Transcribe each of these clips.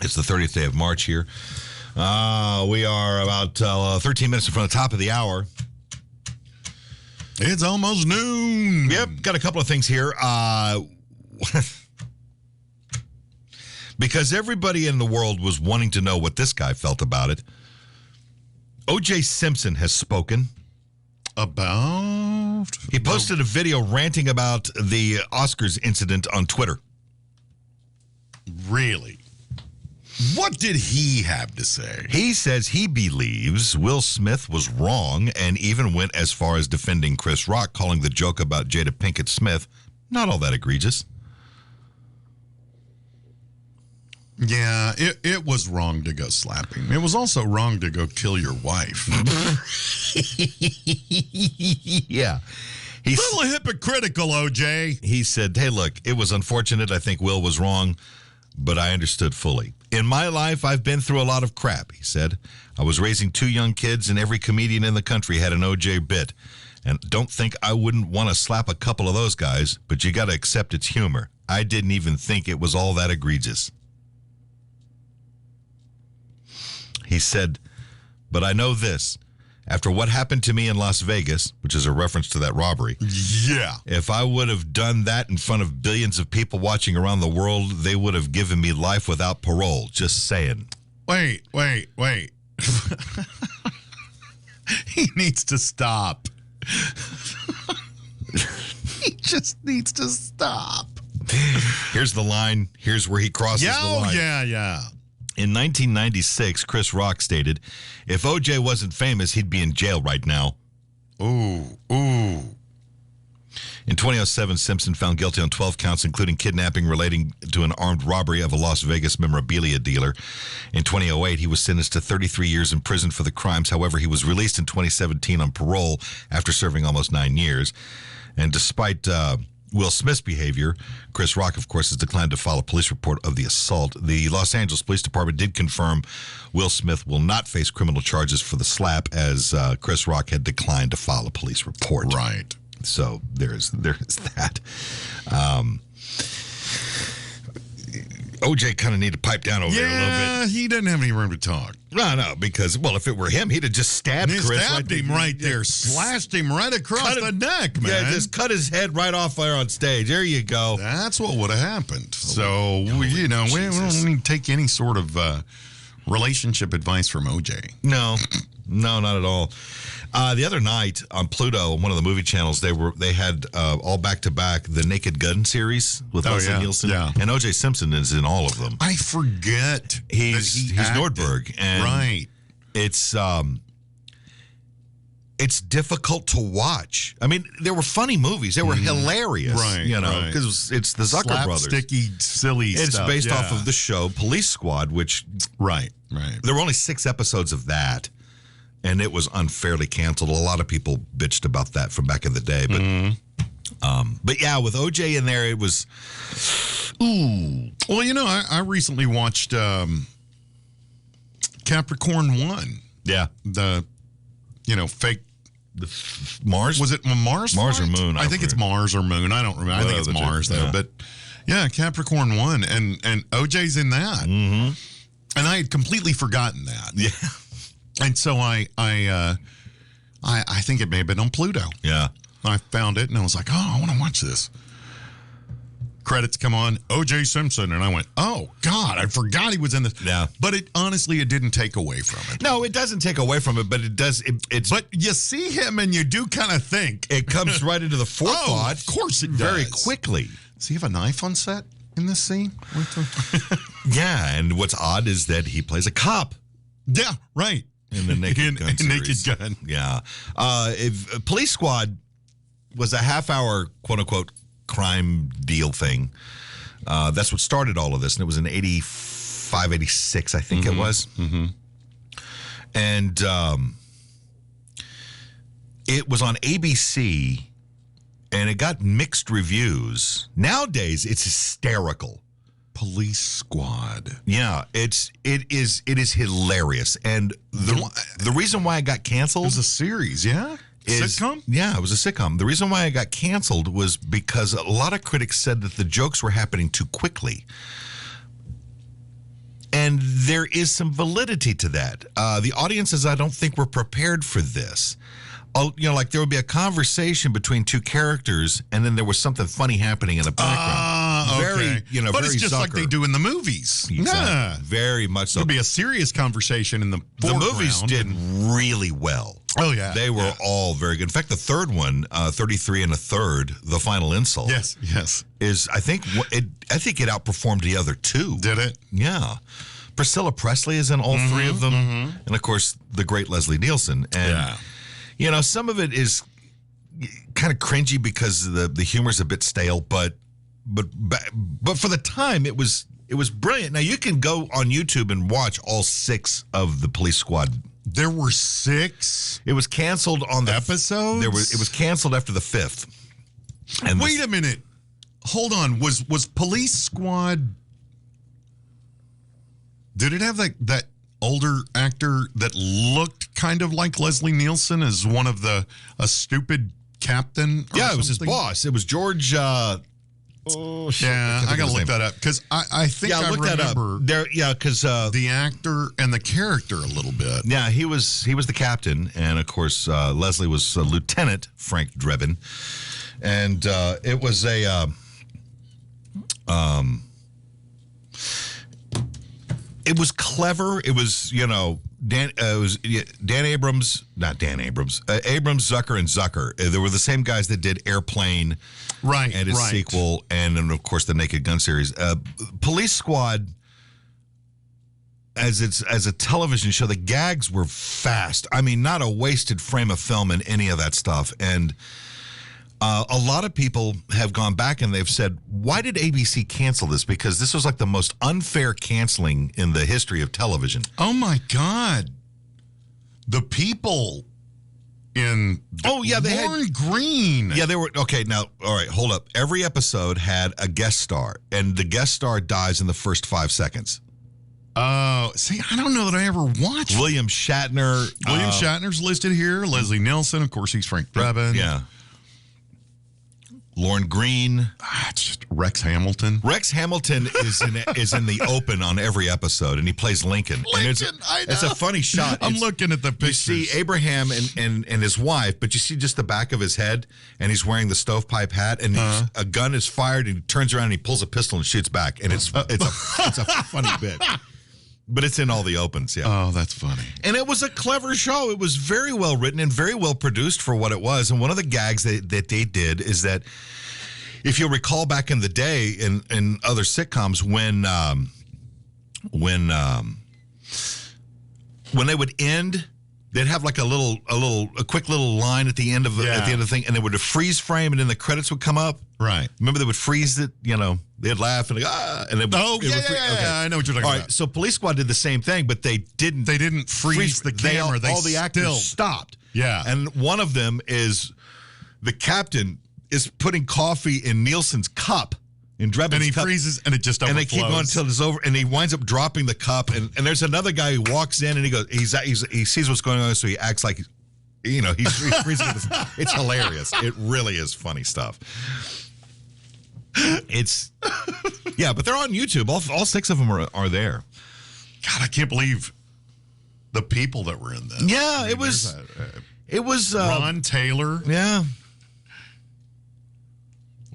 It's the 30th day of March here. We are about 13 minutes in front of the top of the hour. It's almost noon. Yep, got a couple of things here. Because everybody in the world was wanting to know what this guy felt about it. O.J. Simpson has spoken. About? He posted a video ranting about the Oscars incident on Twitter. Really? What did he have to say? He says he believes Will Smith was wrong and even went as far as defending Chris Rock, calling the joke about Jada Pinkett Smith not all that egregious. Yeah, it was wrong to go slap him. It was also wrong to go kill your wife. Yeah. He's a little hypocritical, OJ. He said, hey, look, it was unfortunate. I think Will was wrong, but I understood fully. In my life, I've been through a lot of crap, he said. I was raising 2 young kids, and every comedian in the country had an OJ bit. And don't think I wouldn't want to slap a couple of those guys, but you got to accept its humor. I didn't even think it was all that egregious. He said, but I know this. After what happened to me in Las Vegas, which is a reference to that robbery. Yeah. If I would have done that in front of billions of people watching around the world, they would have given me life without parole. Just saying. Wait. He needs to stop. He just needs to stop. Here's the line. Here's where he crosses the line. Yeah. In 1996, Chris Rock stated, if OJ wasn't famous, he'd be in jail right now. Ooh. In 2007, Simpson found guilty on 12 counts, including kidnapping relating to an armed robbery of a Las Vegas memorabilia dealer. In 2008, he was sentenced to 33 years in prison for the crimes. However, he was released in 2017 on parole after serving almost 9 years. And despite Will Smith's behavior, Chris Rock, of course, has declined to file a police report of the assault. The Los Angeles Police Department did confirm Will Smith will not face criminal charges for the slap, as Chris Rock had declined to file a police report. Right. So there's that. OJ kind of need to pipe down over there a little bit. Yeah, he doesn't have any room to talk. No, because, well, if it were him, he'd have just stabbed Chris. Stabbed him right there, slashed him right across the neck, man. Yeah, just cut his head right off there on stage. There you go. That's what would have happened. So, we don't need to take any sort of relationship advice from OJ. No, not at all. The other night on Pluto, one of the movie channels, they had all back-to-back the Naked Gun series with Leslie Nielsen. Yeah. And O.J. Simpson is in all of them. I forget. He's Nordberg. And right. It's difficult to watch. I mean, there were funny movies. They were hilarious. Right. Because it's the Zucker brothers. Slapsticky, silly stuff. It's based off of the show Police Squad, which... Right. There were only 6 episodes of that. And it was unfairly canceled. A lot of people bitched about that from back in the day. But yeah, with OJ in there, it was, ooh. Well, I recently watched Capricorn 1. Yeah. The, fake. Mars? Was it Mars? Mars or Moon? I think it's Mars or Moon. I don't remember. I think it's Mars, though. Yeah. But yeah, Capricorn 1. And OJ's in that. Mm-hmm. And I had completely forgotten that. Yeah. And so I think it may have been on Pluto. Yeah. I found it and I was like, I want to watch this. Credits come on, O.J. Simpson, and I went, oh God, I forgot he was in this. Yeah. But it didn't take away from it. No, it doesn't take away from it, but it does. It's. But you see him and you do kind of think it comes right into the forethought. Of course it does. Very quickly. Does he have a knife on set in this scene? Yeah, and what's odd is that he plays a cop. Yeah, right. In the Naked Gun series. Naked Gun. Yeah. If Police Squad was a half-hour, quote-unquote, crime deal thing. That's what started all of this, and it was in 85, 86, I think it was. Mm-hmm. And it was on ABC, and it got mixed reviews. Nowadays, it's hysterical. Police Squad. Yeah, it is hilarious, and the reason why it got canceled. It was a series, yeah. Sitcom? Yeah, it was a sitcom. The reason why it got canceled was because a lot of critics said that the jokes were happening too quickly. And there is some validity to that. The audiences, I don't think, were prepared for this. Like there would be a conversation between two characters, and then there was something funny happening in the background. Okay. Very, but very it's just like Zucker. they do in the movies. Exactly. Yeah. Very much so. There'd be a serious conversation in the foreground. The movies did really well. Oh, yeah. They were all very good. In fact, the third one, 33 and a Third, The Final Insult. Yes. Is, I think it outperformed the other two. Did it? Yeah. Priscilla Presley is in all three of them. And, of course, the great Leslie Nielsen. And, some of it is kind of cringy because the humor's a bit stale, but for the time, it was brilliant. Now, you can go on YouTube and watch all 6 of the Police Squad. There were 6. It was canceled on the episodes. It was canceled after the 5th. And wait a minute, hold on. Was Police Squad? Did it have that older actor that looked kind of like Leslie Nielsen as one of a stupid captain? Yeah, it was his boss. It was George. Oh shit! Yeah, I gotta look that up because I think I remember there. Yeah, because the actor and the character a little bit. Yeah, he was the captain, and of course Leslie was Lieutenant Frank Drebin, and it was a it was clever. It was Dan Abrams, not Dan Abrams, Abrams, Zucker, and Zucker. They were the same guys that did Airplane. Right, and its sequel, and then of course the Naked Gun series. Police Squad, as a television show, the gags were fast. I mean, not a wasted frame of film in any of that stuff. And a lot of people have gone back and they've said, "Why did ABC cancel this?" Because this was like the most unfair canceling in the history of television. Oh my God, the people. They had Green. Yeah, they were okay. Now, all right, hold up. Every episode had a guest star, and the guest star dies in the first 5 seconds. Oh, see, I don't know that I ever watched. William Shatner. William Shatner's listed here. Leslie Nielsen, of course, he's Frank Drebin. Yeah. Lauren Green. It's just Rex Hamilton. Rex Hamilton is in the open on every episode, and he plays Lincoln. I know. It's a funny shot. I'm looking at the pictures. You see Abraham and his wife, but you see just the back of his head, and he's wearing the stovepipe hat, and a gun is fired, and he turns around and he pulls a pistol and shoots back, and it's a funny bit. But it's in all the opens, yeah. Oh, that's funny. And it was a clever show. It was very well written and very well produced for what it was. And one of the gags that they did is that, if you'll recall back in the day in other sitcoms, when they would end, they'd have like a quick little line at the end of the thing, and they would freeze frame, and then the credits would come up. Right. Remember, they would freeze it. They'd laugh and and they would, okay. I know what you're talking about. All right, so Police Squad did the same thing, but they didn't freeze the camera. All the actors stopped. Yeah. And one of them is the captain is putting coffee in Nielsen's cup. In Drebin's and he cup, freezes, and it just overflows. And they keep going until it's over, and he winds up dropping the cup. And there's another guy who walks in, and he goes, he sees what's going on, so he acts like, he's freezing. It's hilarious. It really is funny stuff. But they're on YouTube. All 6 of them are there. God, I can't believe the people that were in this. Yeah, it was Ron Taylor. Yeah.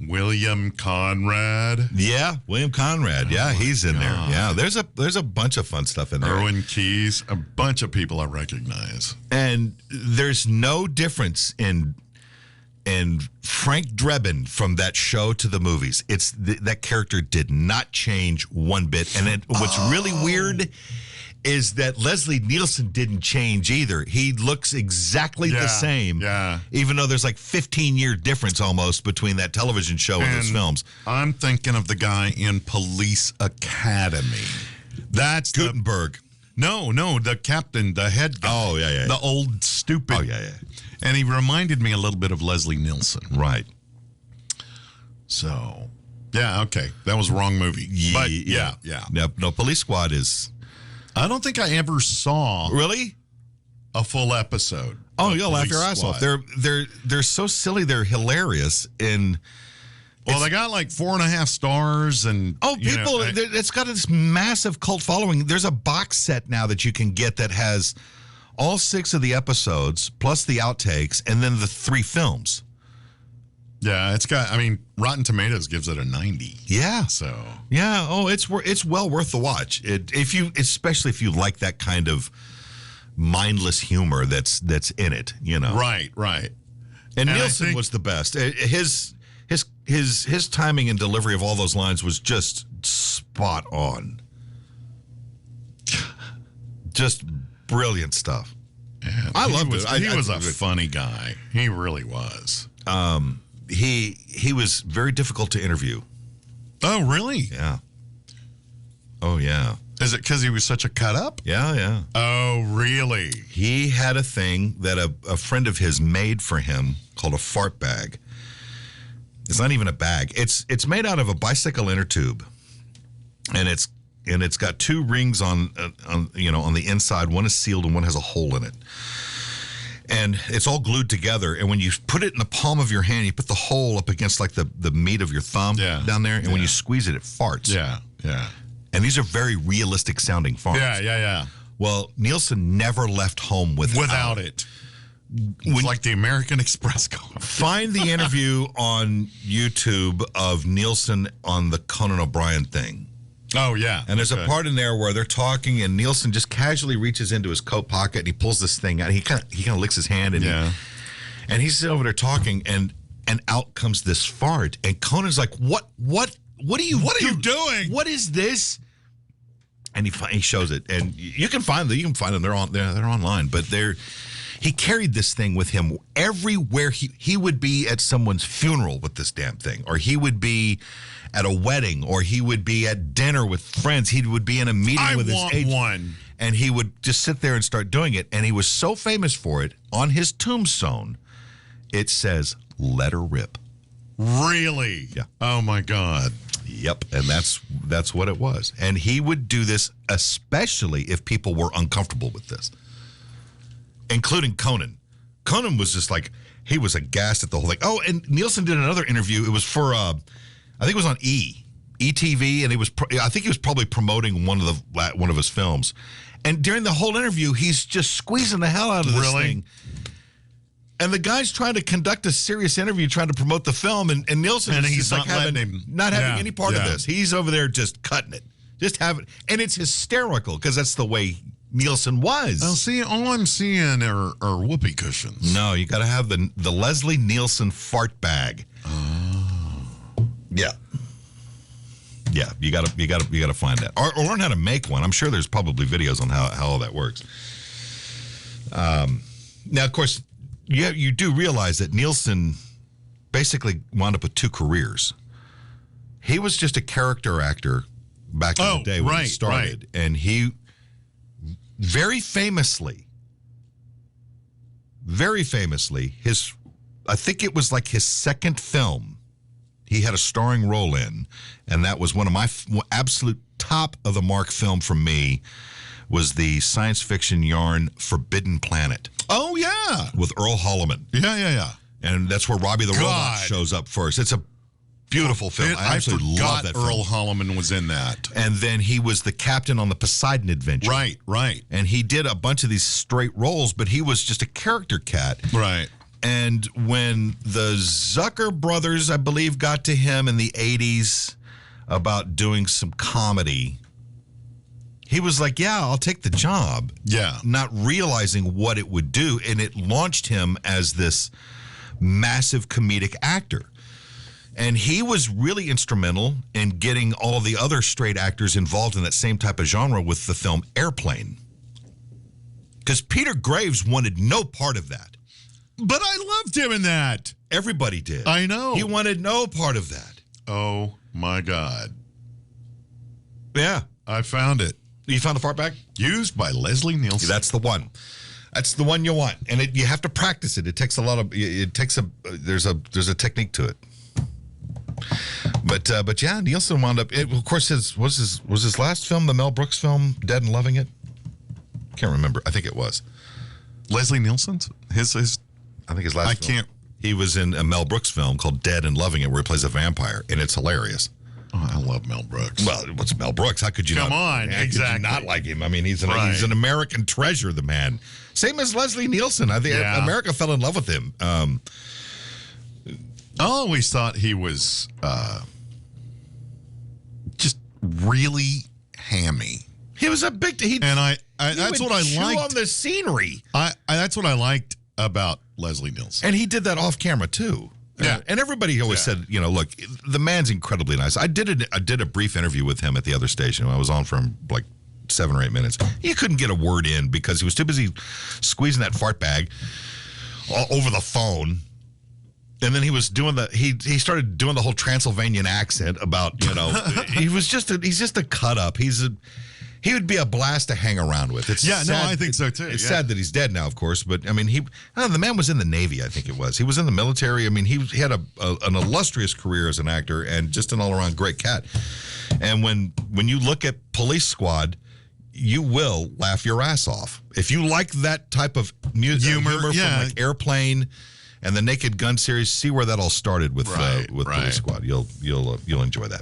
William Conrad. Yeah, William Conrad. Yeah, he's in there. Yeah, there's a bunch of fun stuff in there. Erwin Keyes, a bunch of people I recognize. And there's no difference in Frank Drebin from that show to the movies. It's that character did not change one bit. And what's really weird is that Leslie Nielsen didn't change either. He looks exactly the same. Yeah. Even though there's like 15-year difference almost between that television show and those films. I'm thinking of the guy in Police Academy. That's Gutenberg. No, the captain, the head guy. Oh, yeah. The old stupid. Oh, yeah. And he reminded me a little bit of Leslie Nielsen. Right. So, yeah, okay. That was the wrong movie. But, yeah. No, Police Squad is... I don't think I ever saw really a full episode. Oh, you'll laugh your ass off. They're so silly. They're hilarious. And Well, they got like 4.5 stars, and people, it's got this massive cult following. There's a box set now that you can get that has all 6 of the episodes plus the outtakes, and then the 3 films. Yeah, it's got. I mean, Rotten Tomatoes gives it a 90. Yeah. So yeah. Oh, it's well worth the watch. Especially if you like that kind of mindless humor that's in it. Right. And Nielsen was the best. His timing and delivery of all those lines was just spot on. Just brilliant stuff. Yeah, I loved it. He was a funny guy. He really was. He was very difficult to interview. Oh, really? Yeah. Oh, yeah. Is it because he was such a cut up? Yeah. Oh, really? He had a thing that a friend of his made for him called a fart bag. It's not even a bag. It's made out of a bicycle inner tube, and it's got 2 rings on the inside. One is sealed and one has a hole in it. And it's all glued together. And when you put it in the palm of your hand, you put the hole up against like the meat of your thumb down there. And when you squeeze it, it farts. Yeah. And these are very realistic sounding farts. Yeah. Well, Nielsen never left home without it. It's like the American Express card. Find the interview on YouTube of Nielsen on the Conan O'Brien thing. Oh, yeah. And there's a part in there where they're talking, and Nielsen just casually reaches into his coat pocket and he pulls this thing out. He kind of licks his hand, and he's over there talking, and out comes this fart. And Conan's like, "What are you doing? What is this?" And he shows it, and you can find them. They're online, but he carried this thing with him everywhere. He would be at someone's funeral with this damn thing, or he would be at a wedding, or he would be at dinner with friends. He would be in a meeting with his agent. One. And he would just sit there and start doing it. And he was so famous for it, on his tombstone, it says, "Let her rip." Really? Yeah. Oh, my God. Yep. And that's what it was. And he would do this especially if people were uncomfortable with this, including Conan. Conan was just like, he was aghast at the whole thing. Oh, and Nielsen did another interview. It was for, I think it was on ETV, and I think he was probably promoting one of his films. And during the whole interview, he's just squeezing the hell out of this thing. And the guy's trying to conduct a serious interview, trying to promote the film, and Nielsen is just not having any part of this. He's over there just cutting it, and it's hysterical because that's the way Nielsen was. Oh, see, all I'm seeing are whoopee cushions. No, you got to have the Leslie Nielsen fart bag. Oh, yeah. Yeah, you got to find that, or learn how to make one. I'm sure there's probably videos on how all that works. Now, of course, you do realize that Nielsen basically wound up with 2 careers. He was just a character actor back in the day when he started, and he very famously, I think it was like his second film he had a starring role in, and that was one of my absolute top of the mark film for me, was the science fiction yarn Forbidden Planet. Oh, yeah. With Earl Holliman. Yeah. And that's where Robbie the Robot shows up first. It's a beautiful film. I absolutely love that film. Earl Holliman was in that. And then he was the captain on the Poseidon Adventure. Right. And he did a bunch of these straight roles, but he was just a character cat. Right. And when the Zucker brothers, I believe, got to him in the 80s about doing some comedy, he was like, yeah, I'll take the job. Yeah. Not realizing what it would do. And it launched him as this massive comedic actor. And he was really instrumental in getting all the other straight actors involved in that same type of genre with the film Airplane. Because Peter Graves wanted no part of that. But I loved him in that. Everybody did. I know. He wanted no part of that. Oh, my God. Yeah. I found it. You found the fart bag? Used by Leslie Nielsen. That's the one. That's the one you want. And you have to practice it. It takes a lot of, there's a technique to it. But yeah, Nielsen wound up, of course, was his last film, the Mel Brooks film, Dead and Loving It? Can't remember. I think it was. Leslie Nielsen's? His I think his last film. He was in a Mel Brooks film called Dead and Loving It, where he plays a vampire, and it's hilarious. Oh, I love Mel Brooks. Well, what's Mel Brooks? How could you Come not? on, How exactly. could you not like him? I mean, he's an American treasure, the man. Same as Leslie Nielsen. I think America fell in love with him. I always thought he was just really hammy. He was a big. That's what I liked on the scenery. That's what I liked about Leslie Nielsen. And he did that off camera too. Yeah. And everybody always said, look, the man's incredibly nice. I did a brief interview with him at the other station. I was on for like 7 or 8 minutes. He couldn't get a word in because he was too busy squeezing that fart bag over the phone. And then he was doing he started doing the whole Transylvanian accent about, he's just a cut up. He would be a blast to hang around with. It's sad. No, I think so too. It's sad that he's dead now, of course. But I mean, the man was in the Navy. I think it was. He was in the military. I mean, he had an illustrious career as an actor and just an all around great cat. And when you look at Police Squad, you will laugh your ass off if you like that type of humor from like Airplane and the Naked Gun series. See where that all started with Police Squad. You'll enjoy that.